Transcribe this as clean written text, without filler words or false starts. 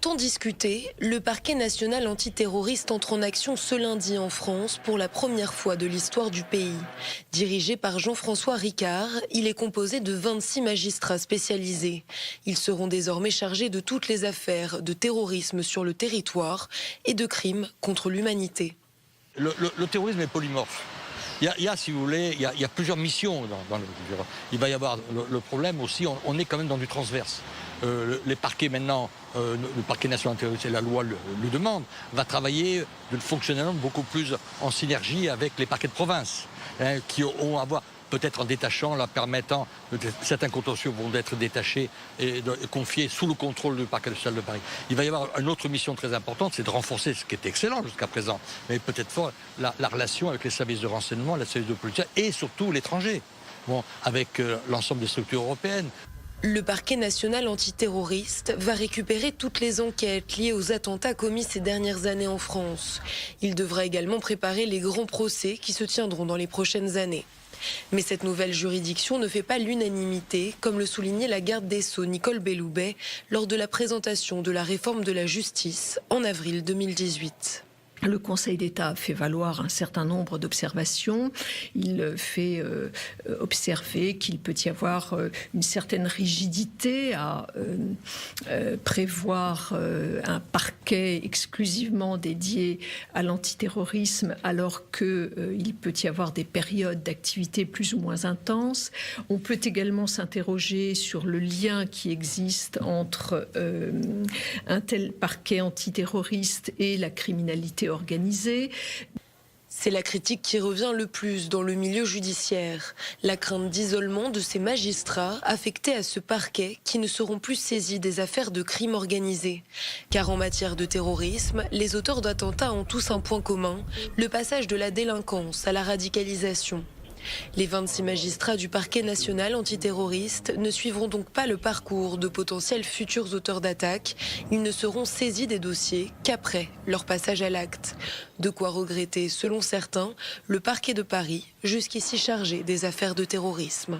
Longtemps discuté, le parquet national antiterroriste entre en action ce lundi en France pour la première fois de l'histoire du pays. Dirigé par Jean-François Ricard, il est composé de 26 magistrats spécialisés. Ils seront désormais chargés de toutes les affaires de terrorisme sur le territoire et de crimes contre l'humanité. Le terrorisme est polymorphe. Il y a, si vous voulez, il y a plusieurs missions dans le. Il va y avoir le problème aussi, on est quand même dans du transverse. Les parquets maintenant, le parquet national antiterroriste, et la loi le demande, va travailler de fonctionnellement beaucoup plus en synergie avec les parquets de province, qui vont avoir peut-être en détachant, la permettant, certains contentieux vont être détachés et confiés sous le contrôle du parquet national de Paris. Il va y avoir une autre mission très importante, c'est de renforcer ce qui est excellent jusqu'à présent, mais peut-être fort, la relation avec les services de renseignement, les services de police et surtout l'étranger, avec l'ensemble des structures européennes. Le parquet national antiterroriste va récupérer toutes les enquêtes liées aux attentats commis ces dernières années en France. Il devra également préparer les grands procès qui se tiendront dans les prochaines années. Mais cette nouvelle juridiction ne fait pas l'unanimité, comme le soulignait la garde des Sceaux Nicole Belloubet lors de la présentation de la réforme de la justice en avril 2018. Le Conseil d'État fait valoir un certain nombre d'observations. Il fait observer qu'il peut y avoir une certaine rigidité à prévoir un parquet exclusivement dédié à l'antiterrorisme, alors qu'il peut y avoir des périodes d'activité plus ou moins intenses. On peut également s'interroger sur le lien qui existe entre un tel parquet antiterroriste et la criminalité organisée. C'est la critique qui revient le plus dans le milieu judiciaire. La crainte d'isolement de ces magistrats affectés à ce parquet qui ne seront plus saisis des affaires de crimes organisés. Car en matière de terrorisme, les auteurs d'attentats ont tous un point commun, le passage de la délinquance à la radicalisation. Les 26 magistrats du parquet national antiterroriste ne suivront donc pas le parcours de potentiels futurs auteurs d'attaques. Ils ne seront saisis des dossiers qu'après leur passage à l'acte. De quoi regretter, selon certains, le parquet de Paris, jusqu'ici chargé des affaires de terrorisme.